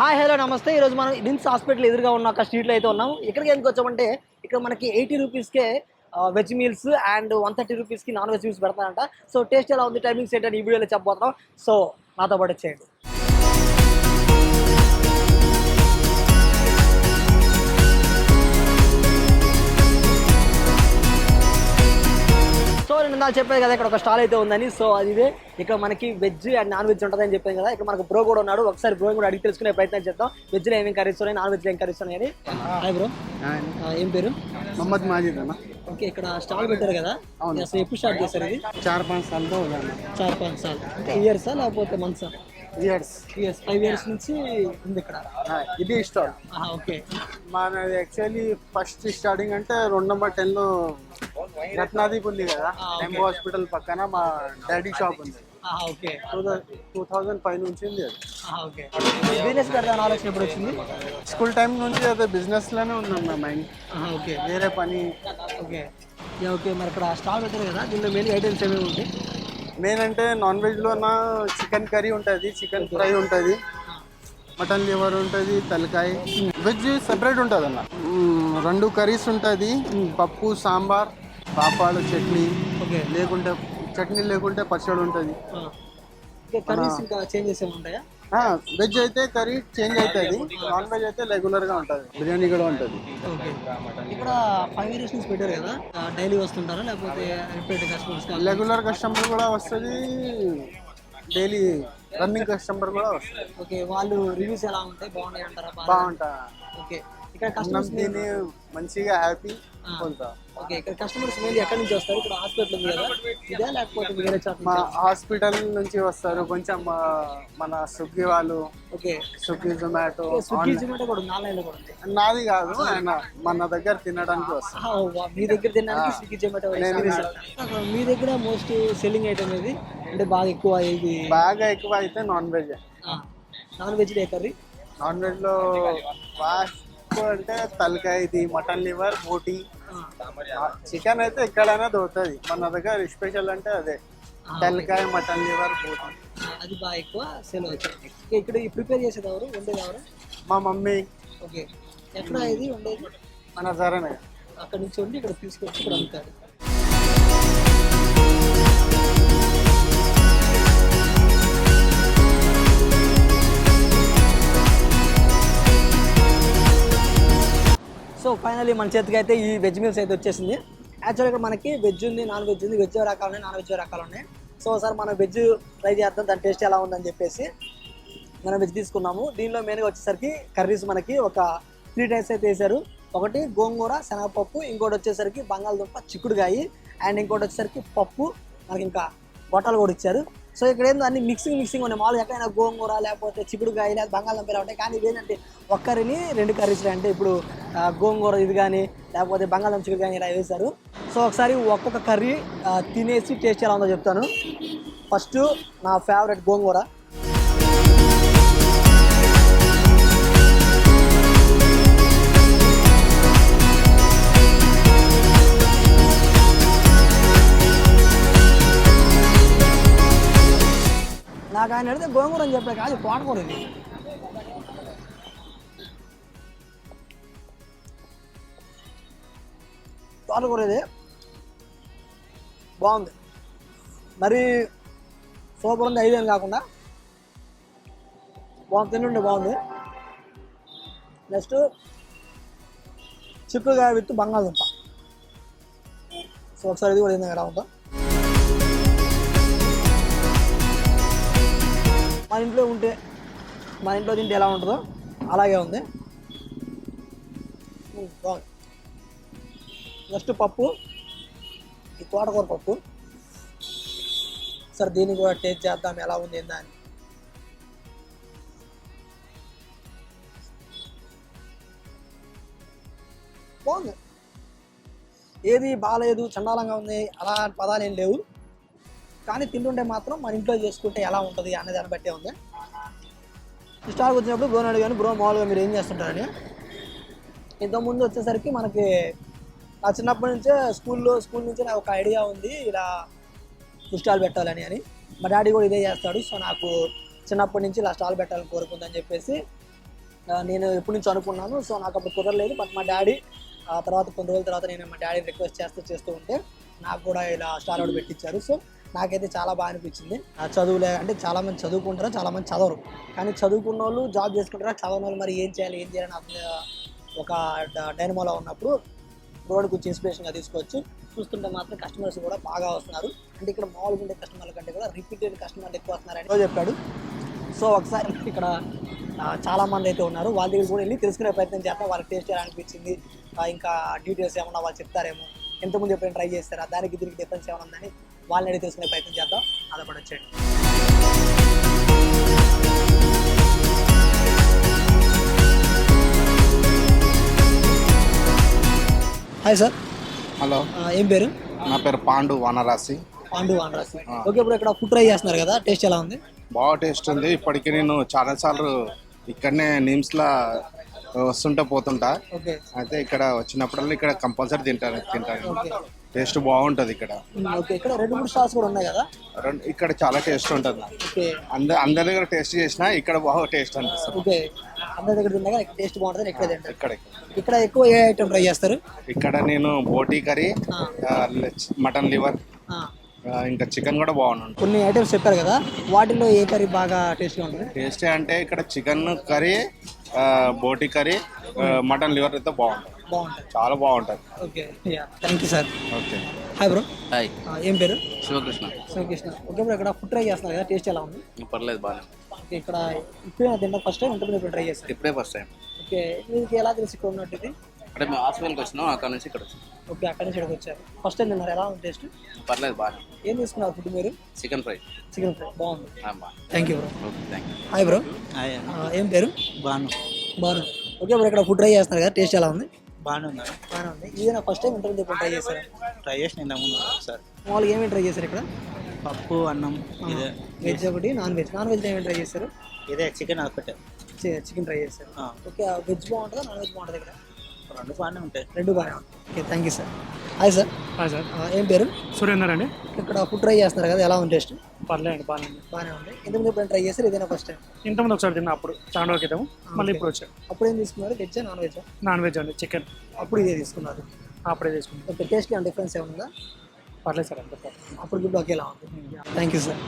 Hi hello నమస్తే. ఈరోజు మనం నిమ్స్ హాస్పిటల్ ఎదురుగా ఉన్న ఒక స్ట్రీట్లో అయితే ఉన్నాము. ఇక్కడికి ఎందుకు వచ్చామంటే ఇక్కడ మనకి 80 రూపీస్కే వెజ్ మీల్స్ అండ్ 130 రూపీస్కి నాన్ వెజ్ మీల్స్ పెడతారంట. సో టేస్ట్ ఎలా ఉంది, టైమింగ్స్ ఏంటని ఈ వీడియోలో చెప్పబోతున్నాం. సో నాతో పాటు వచ్చేయండి. సో నేను నాకు చెప్పాను కదా ఇక్కడ ఒక స్టాల్ అయితే ఉందని. సో అది ఇదే. ఇక్కడ మనకి వెజ్ అండ్ నాన్ వెజ్ ఉంటుందని చెప్పాను కదా. ఇక్కడ మనకు బ్రో కూడా ఉన్నాడు. ఒకసారి బ్రో కూడా అడిగి తెలుసుకునే ప్రయత్నం చేద్దాం. వెజ్లో ఏమేమి కర్రీస్ ఉన్నాయి, నాన్ వెజ్లో ఏం కర్రీస్ ఉన్నాయి అని. హాయ్ బ్రో, ఏం పేరు? మొహమ్మద్ మాజిద్ అన్న. ఓకే, ఇక్కడ స్టాల్ పెట్టారు కదా, అసలు ఎప్పుడు స్టార్ట్ చేశారు ఇది? 4-5 సార్లు 4-5 సార్లు అంటే ఇయర్సా లేకపోతే మంత్సా? ఇయర్స్ 5 ఇయర్స్ నుంచి ఉంది ఇక్కడ. ఇది స్టాల్. ఓకే, మనది యాక్చువల్లీ ఫస్ట్ స్టార్టింగ్ అంటే 2 నెంబర్ 10లో రత్నాదీప్ ఉంది కదా, ఎంబో హాస్పిటల్ పక్కన మా డాడీ షాప్ ఉంది. ఓకే, 2005 నుంచి ఉంది అది. ఓకే, బిజినెస్ పెడదామని ఆలోచన ఎప్పుడు వచ్చింది? స్కూల్ టైం నుంచి అదే బిజినెస్ లోనే ఉన్నాం నా మైండ్. ఓకే, వేరే పని. ఓకే ఓకే, మరి ఇక్కడ స్టాల్ పెట్టారు కదా, దీనిలో మెయిన్ ఐటమ్స్ ఏమేమి ఉంటాయి? మెయిన్ అంటే నాన్ వెజ్లో నా చికెన్ కర్రీ ఉంటుంది, చికెన్ ఫ్రై ఉంటుంది, మటన్ లివర్ ఉంటుంది, తలకాయ. వెజ్ సెపరేట్ ఉంటుంది అన్న. 2 కర్రీస్ ఉంటుంది, పప్పు, సాంబార్, పాపాడు, చట్నీ. ఓకే, లేకుంటే చట్నీ లేకుంటే పచ్చడి ఉంటుంది. కర్రీస్ ఇంకా చేంజెస్ ఏమి ఉంటాయా? వెజ్ అయితే కర్రీ చేంజ్ అవుతుంది, నాన్ వెజ్ అయితే రెగ్యులర్ గా ఉంటుంది, బిర్యానీ కూడా ఉంటుంది. ఓకే, ఇక్కడ 5 ఇయర్స్ నుంచి పెట్టారు కదా, డైలీ వస్తుంటారా లేకపోతే రిపీట్ కస్టమర్స్? రెగ్యులర్ కస్టమర్ కూడా వస్తుంది, డైలీ రన్నింగ్ కస్టమర్ కూడా వస్తుంది. ఓకే, వాళ్ళు రివ్యూస్ ఎలా ఉంటాయి? బాగున్నాయి అంటారా? బాగుంటా. ఓకే, ఇక్కడ కస్టమర్స్ దీన్ని మంచిగా హ్యాపీ కొంత. ఓకే, ఇక్కడ కస్టమర్స్ మెయిన్లీ ఎక్కడి నుంచి వస్తారు? ఇక్కడ హాస్పిటల్ ఉంది కదా, ఇదే లేకపోతే వేరే చోట? మా హాస్పిటల్ నుంచి వస్తారు, కొంచెం మన స్విగ్గీ వాళ్ళు. Okay, Swiggy, Zomato. Swiggy Zomato కూడా ఉంది, ఆన్లైన్లో కూడా ఉంది. నాది కాదు, ఆయన మన దగ్గర తినడానికి వస్తారు. మీ దగ్గర తినడానికి స్విగ్గీ జొమాటో. మీ దగ్గర మోస్ట్ సెల్లింగ్ ఐటమ్ ఏది అంటే బాగా ఎక్కువ? ఇది బాగా ఎక్కువ అయితే నాన్ వెజ్. నాన్ వెజ్ ఏ కర్రీ? నాన్ వెజ్ లో అంటే తలకాయ, మటన్ లివర్, బోటి. చికెన్ అయితే ఎక్కడైనా దొరుకుతుంది, మన దగ్గర స్పెషల్ అంటే అదే తలకాయ, మటన్ లివర్, బోటి. అది బాగా ఎక్కువ సేల్ అవుతుంది. ఇక్కడ ప్రిపేర్ చేసేది ఎవరు, వండేది ఎవరు? మా మమ్మీ. ఓకే, ఎక్కడ ఇది వండేది? మన సరేనే, అక్కడ నుంచి వండి ఇక్కడ తీసుకొచ్చి ఇక్కడ అమ్ముతారు. సో ఫైనల్లీ మన చేతికి అయితే ఈ వెజ్ మీల్స్ అయితే వచ్చేసింది. యాక్చువల్గా ఇక్కడ మనకి వెజ్ ఉంది, నాన్ వెజ్ ఉంది. వెజ్ రకాలు ఉన్నాయి, నాన్ వెజ్ రకాలు ఉన్నాయి. సో సార్ మనం వెజ్ ట్రై చేద్దాం, దాని టేస్ట్ ఎలా ఉందని చెప్పేసి మనం వెజ్ తీసుకున్నాము. దీనిలో మెయిన్గా వచ్చేసరికి కర్రీస్ మనకి ఒక 3 టైప్స్ అయితే వేసారు. ఒకటి గోంగూర, శనగపప్పు, ఇంకోటి వచ్చేసరికి బంగాళదుంప, చిక్కుడుకాయ, అండ్ ఇంకోటి వచ్చేసరికి పప్పు, మనకి ఇంకా బొట్టలు కూడా ఇచ్చారు. సో ఇక్కడ ఏందో అన్ని మిక్సింగ్ ఉన్నాయి. మామూలుగా ఎక్కడైనా గోంగూర లేకపోతే చిక్కుడుకాయ లేదా బంగాళదుంప ఇలా ఉంటాయి, కానీ ఇదేంటంటే ఒక్క కర్రీని 2 కర్రీస్లు. అంటే ఇప్పుడు గోంగూర ఇది కానీ లేకపోతే బంగాళదుంప చిక్కుడు కానీ ఇలా వేశారు. సో ఒకసారి ఒక్కొక్క కర్రీ తినేసి టేస్ట్ ఎలా ఉందో చెప్తాను. ఫస్ట్ నా ఫేవరెట్ గోంగూర. నాకు ఆయన అడిగితే గోంగూర అని చెప్పాడు, కాదు తోటకూర ఇది. తోటకూర ఇది బాగుంది, మరి సూపర్ ఉంది. 5 అని కాకుండా బాగుంది, తింటుండే బాగుంది. నెక్స్ట్ చిక్కుడుకాయ విత్ బంగాళదుంప. సో ఒకసారి ఇది కూడా ఏంది ఎలా ఉందా? మన ఇంట్లో ఉంటే, మన ఇంట్లో తింటే ఎలా ఉంటుందో అలాగే ఉంది, బాగుంది. నెక్స్ట్ పప్పు, ఈ తోటకూర పప్పు. సరే దీన్ని కూడా టేస్ట్ చేద్దాం ఎలా ఉంది ఏందా అని. బాగుంది, ఏది బాగాలేదు, చండాలంగా ఉంది అలా పదాలు ఏం లేవు. కానీ తింటుంటే మాత్రం మన ఇంట్లో చేసుకుంటే ఎలా ఉంటుంది అనే దాన్ని బట్టే ఉంది. స్టార్కి వచ్చినప్పుడు బ్రోని అడిగాను, బ్రో మామూలుగా మీరు ఏం చేస్తుంటారని. ఇంతకుముందు వచ్చేసరికి మనకి నా చిన్నప్పటి నుంచే స్కూల్ నుంచి నాకు ఒక ఐడియా ఉంది ఇలా ఫుడ్ స్టాల్ పెట్టాలని అని. మా డాడీ కూడా ఇదే చేస్తాడు. సో నాకు చిన్నప్పటి నుంచి ఇలా స్టాల్ పెట్టాలని కోరుకుందని చెప్పేసి నేను ఎప్పటి నుంచి అనుకున్నాను. సో నాకు అప్పుడు కుదరలేదు. బట్ మా డాడీ తర్వాత కొన్ని రోజుల తర్వాత నేను మా డాడీ రిక్వెస్ట్ చేస్తూ ఉంటే నాకు కూడా ఇలా స్టార్ అవార్డు పెట్టించారు. సో నాకైతే చాలా బాగా అనిపించింది. చదువులే అంటే చాలామంది చదువుకుంటారు, చాలామంది చదవరు. కానీ చదువుకున్న వాళ్ళు జాబ్ చేసుకుంటారా, చదవని వాళ్ళు మరి ఏం చేయాలని ఒక డైనమోలో ఉన్నప్పుడు రోడ్డుకు వచ్చి ఇన్స్పిరేషన్గా తీసుకోవచ్చు. చూస్తుంటే మాత్రం కస్టమర్స్ కూడా బాగా వస్తున్నారు. అంటే ఇక్కడ మామూలుగా ఉండే కస్టమర్ల కంటే కూడా రిపీటెడ్ కస్టమర్లు ఎక్కువ వస్తున్నారని చెప్పాడు. సో ఒకసారి ఇక్కడ చాలామంది అయితే ఉన్నారు. వాళ్ళ దగ్గర కూడా వెళ్ళి తెలుసుకునే ప్రయత్నం చేద్దాం. వాళ్ళకి టేస్ట్ ఎలా అనిపించింది, ఇంకా డీటెయిల్స్ ఏమన్నా వాళ్ళు చెప్తారేమో, ఎంతమంది ఎప్పుడైనా ట్రై చేస్తారా, దానికి దీనికి డిఫరెన్స్ ఏమైనా ఉందని వాళ్ళని అడిగి తెలుసుకునే ప్రయత్నం చేద్దాం. అదొకటి వచ్చేయండి. Hi sir. హలో, ఏం పేరు? నా పేరు పాండు వానరాసి. పాండు వానరాసి. ఓకే, ఇప్పుడు ఇక్కడ ఫుడ్ ట్రై చేస్తున్నారు కదా, టేస్ట్ ఎలా ఉంది? బాగా టేస్ట్ ఉంది. ఇప్పటికి నేను చాలా సార్లు ఇక్కడనే నిమ్స్లా వస్తుంటా పోతుంటా. ఓకే. అయితే ఇక్కడ వచ్చినప్పుడల్లా ఇక్కడ కంపల్సరీ తింటాను. టేస్ట్ బాగుంటుంది ఇక్కడ. ఓకే, ఇక్కడ 2-3 స్టాల్స్ కూడా ఉన్నాయి కదా. ఇక్కడ చాలా టేస్ట్ ఉంటుంది. ఓకే. అందరి దగ్గర టేస్ట్ చేసినా ఇక్కడ బాగా టేస్ట్ అనిపిస్తుంది. ఓకే, అందరి దగ్గర తిన్నా టేస్ట్ బాగుంటుంది. ఇక్కడ ఎక్కువ ఏ ఐటమ్ ట్రై చేస్తారు? ఇక్కడ నేను బోటీ కర్రీ, మటన్ లివర్, ఇంకా చికెన్ కూడా బాగుంటుంది. కొన్ని ఐటమ్స్ చెప్పారు కదా, వాటిలో ఏ కర్రీ బాగా టేస్ట్గా ఉంటుంది? టేస్ట్ అంటే ఇక్కడ చికెన్ కర్రీ, బోటీ కర్రీ, మటన్ లివర్ అయితే బాగుంటుంది. చాలా బాగుంటుంది. Okay, thank you sir. Okay. Hi bro. Hi, ఏం పేరు? శివకృష్ణ. ఓకే బ్రో, ఇక్కడ ఫుడ్ ట్రై చేస్తున్నారు కదా, టేస్ట్ ఎలా ఉంది? పర్లేదు, బాగా. ఓకే, ఇక్కడ ఇప్పుడే తిన్నా ఫస్ట్ టైం, ఇంటర్వ్యూ ట్రై చేస్తారు? ఇప్పుడే ఫస్ట్ టైం. ఓకే, మీకు ఎలా తెలిసి ఇక్కడ ఉన్నట్టు ఇది? అంటే మేము హాస్పిటల్కి వచ్చినాం, అక్కడ నుంచి ఇక్కడ వచ్చాం. ఓకే, అక్కడ నుంచి ఇక్కడికి వచ్చారు. ఫస్ట్ టైం తిన్నారు, ఎలా ఉంది టేస్ట్? పర్లేదు, బాగా. ఏం తీసుకున్నారు ఫుడ్ మీరు? Chicken fry. చికెన్ ఫ్రై బాగుంది. బాగా. Thank you bro. Okay, thank you. Hi bro. ఏం పేరు? బాను. ఓకే బ్రో, ఇక్కడ ఫుడ్ ట్రై చేస్తున్నారు కదా, టేస్ట్ ఎలా ఉంది? బాగానే ఉంది. బాగానే ఉంది. ఇదేనా ఫస్ట్ టైం ఇంటర్వ్యూ ట్రై చేశారు? ట్రై చేసిన ఇంతకుముందు సార్. మామూలుగా ఏమేమి ట్రై చేశారు ఇక్కడ? పప్పు, అన్నం, ఇదే వెజ్ ఒకటి, నాన్ వెజ్. నాన్ వెజ్ ఏమేమి ట్రై చేశారు? ఇదే చికెన్ ఒకటే. చికెన్ ట్రై చేశారు. ఓకే, వెజ్ బాగుంటుందా, నాన్ వెజ్ బాగుంటుంది ఇక్కడ? రెండు బాగానే ఉంటాయి. రెండు బాగానే ఉంటాయి. Okay, thank you sir. Hi sir. Hi sir. ఏం పేరు? సురేందర్ అండి. ఇక్కడ ఫుడ్ ట్రై చేస్తున్నారు కదా, ఎలా ఉంది టేస్ట్? పర్లేదు, బాగానే బాగానే ఉంది. ఇంతకుముందు ఎప్పుడైనా ట్రై చేశారు, ఇదేనా ఫస్ట్ టైం? ఇంతకుముందు ఒకసారి తిన్నా, అప్పుడు చాలా రోజుల క్రితం. మళ్ళీ ఇప్పుడు వచ్చాను. అప్పుడు ఏం తీసుకున్నారు, veg non veg? Non veg అండి, చికెన్. అప్పుడు ఇదే తీసుకున్నారు? అప్పుడే తీసుకున్నాను. ఓకే, టేస్ట్ ఏమైనా డిఫరెన్స్ ఏముందా? పర్లేదు సార్, అంత అప్పుడు ఇప్పుడు ఒకేలా ఉంది. Thank you sir.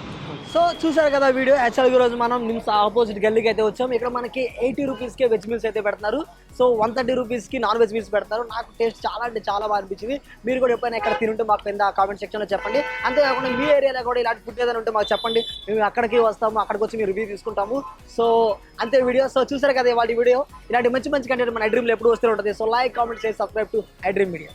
సో చూసారు కదా వీడియో. యాక్చువల్గా ఈరోజు మనం నిమ్స్ ఆపోజిట్ గల్లీకి అయితే వచ్చాం. ఇక్కడ మనకి 80 రూపీస్కే వెజ్ మీల్స్ అయితే పెడుతున్నారు. సో 130 రూపీస్కి నాన్ వెజ్ మీల్స్ పెడతారు. నాకు టేస్ట్ చాలా అంటే చాలా బాగా అనిపించింది. మీరు కూడా ఎప్పుడైనా ఇక్కడ తింటే మాకు కింద కామెంట్ సెక్షన్లో చెప్పండి. అంతేకాకుండా మీ ఏరియాలో కూడా ఇలాంటి ఫుడ్ ఏదైనా ఉంటే మాకు చెప్పండి, మేము అక్కడికి వస్తాము, అక్కడికి వచ్చి మీరు రివ్యూ తీసుకుంటాము. సో అంతే వీడియో. సో చూసారు కదా ఇవాళ వీడియో. ఇలాంటి మంచి మంచి కంటెంట్ మన ఐ డ్రీమ్లో ఎప్పుడు వస్తూ ఉంటుంది. So like, comment, share, subscribe to I dream media.